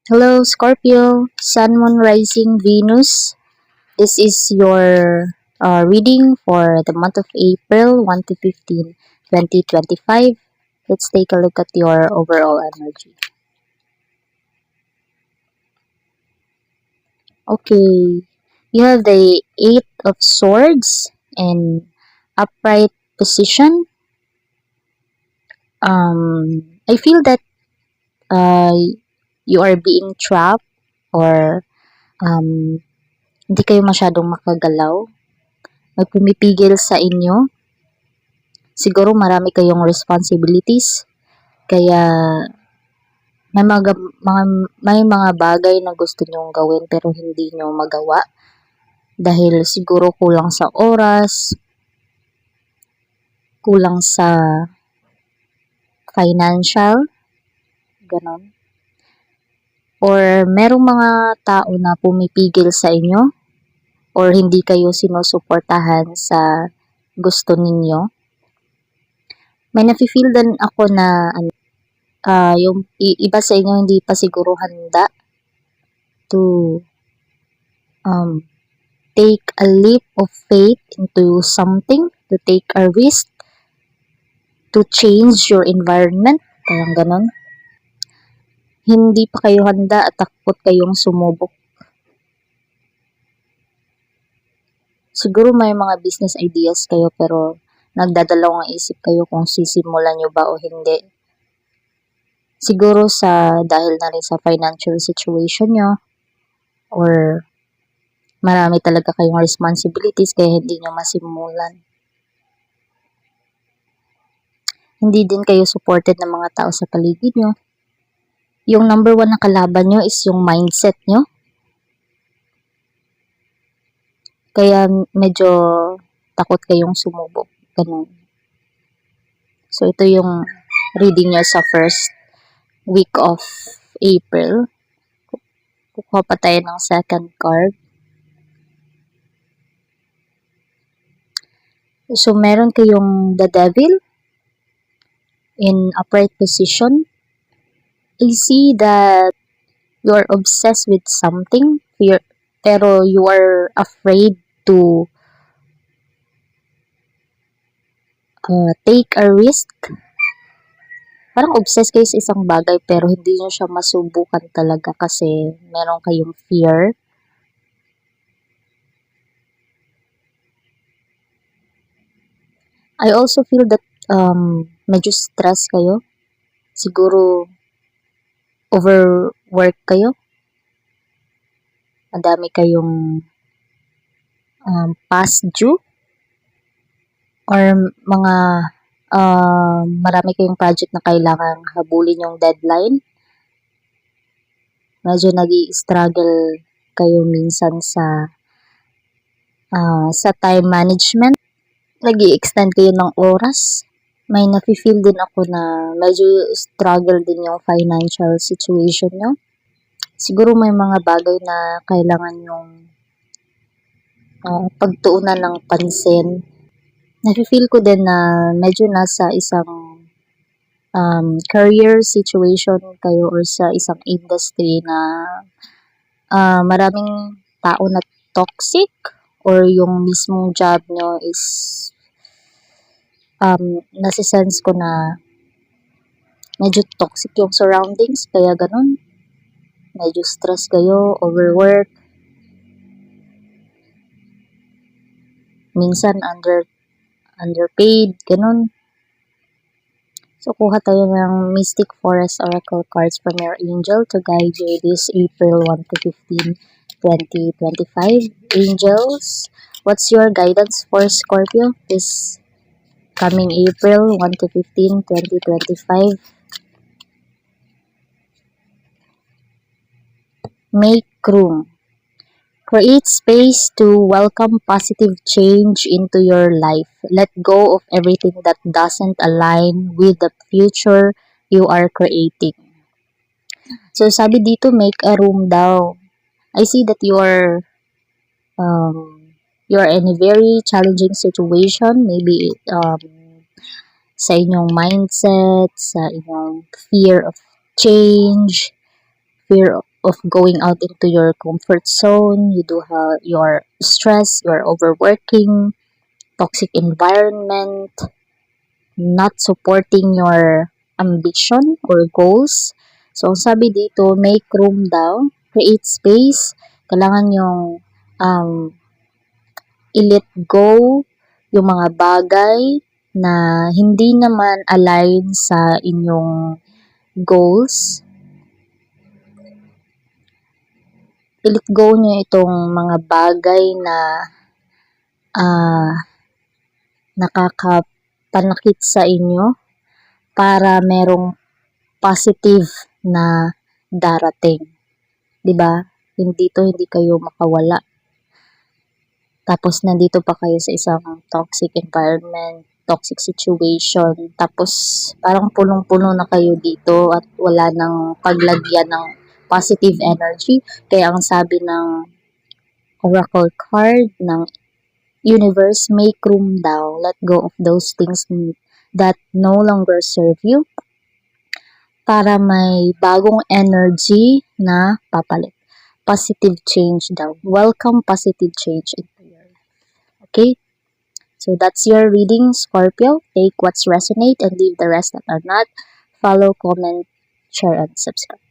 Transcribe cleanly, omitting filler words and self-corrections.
Hello, Scorpio, Sun, Moon, Rising, Venus. This is your reading for the month of April 1 to 15, 2025. Let's take a look at your overall energy. Okay, you have the Eight of Swords in upright position. I feel that uh, you are being trapped or um, hindi kayo masyadong makagalaw. May pumipigil sa inyo. Siguro marami kayong responsibilities. Kaya may mga bagay na gusto nyong gawin pero hindi nyo magawa. Dahil siguro kulang sa oras, kulang sa financial, ganon. Or merong mga tao na pumipigil sa inyo or hindi kayo sinusuportahan sa gusto ninyo. May nafe-feel din ako na yung iba sa inyo hindi pa siguro handa to take a leap of faith into something, to take a risk, to change your environment, parang ganon. Hindi pa kayo handa at takot kayong sumubok. Siguro may mga business ideas kayo pero nagdadalawang isip kayo kung sisimulan nyo ba o hindi. Siguro dahil na rin sa financial situation nyo or marami talaga kayong responsibilities kaya hindi nyo masimulan. Hindi din kayo supported ng mga tao sa paligid nyo. Yung number one na kalaban nyo is yung mindset nyo. Kaya medyo takot kayong sumubok. Ganun. So, ito yung reading nyo sa first week of April. Kukuha pa tayo ng second card. So, meron kayong the devil in upright position. I see that you're obsessed with something, pero you are afraid to take a risk. Parang obsessed kayo sa isang bagay pero hindi nyo siya masubukan talaga kasi meron kayong fear. I also feel that medyo stress kayo. Siguro overwork kayo. Madami kayong past due or marami kayong project na kailangan habulin yung deadline. Medyo nag-i-struggle kayo minsan sa time management. Nag-i-extend kayo ng oras. May nafe-feel din ako na medyo struggle din yung financial situation nyo. Siguro may mga bagay na kailangan yung pagtuunan ng pansin. Nafe-feel ko din na medyo nasa isang career situation kayo or sa isang industry na maraming tao na toxic or yung mismong job nyo is nasisense ko na medyo toxic yung surroundings kaya ganun. Medyo stress kayo, overwork. Minsan underpaid, ganun. So, kuha tayo ng Mystic Forest Oracle cards from your angel to guide you this April 1 to 15, 2025. Angels, what's your guidance for Scorpio this coming April 1 to 15, 2025? Make room. Create space to welcome positive change into your life. Let go of everything that doesn't align with the future you are creating. So, sabi dito, make a room daw. I see that you're in a very challenging situation. Maybe sa inyong mindset, sa inyong fear of change, fear of going out into your comfort zone. You do have your stress, your overworking, toxic environment, not supporting your ambition or goals. So, ang sabi dito, make room daw, create space. Kailangan yung um, i-let go yung mga bagay na hindi naman align sa inyong goals. I-let go nyo itong mga bagay na nakakapanakit sa inyo para merong positive na darating. 'Di ba? Hindi kayo makawala. Tapos nandito pa kayo sa isang toxic environment, toxic situation. Tapos parang punong-puno na kayo dito at wala nang paglagyan ng positive energy. Kaya ang sabi ng oracle card ng universe, make room daw. Let go of those things that no longer serve you para may bagong energy na papalit. Positive change daw. Welcome positive change into your life. Okay? So that's your reading, Scorpio. Take what's resonate and leave the rest that are not. Follow, comment, share, and subscribe.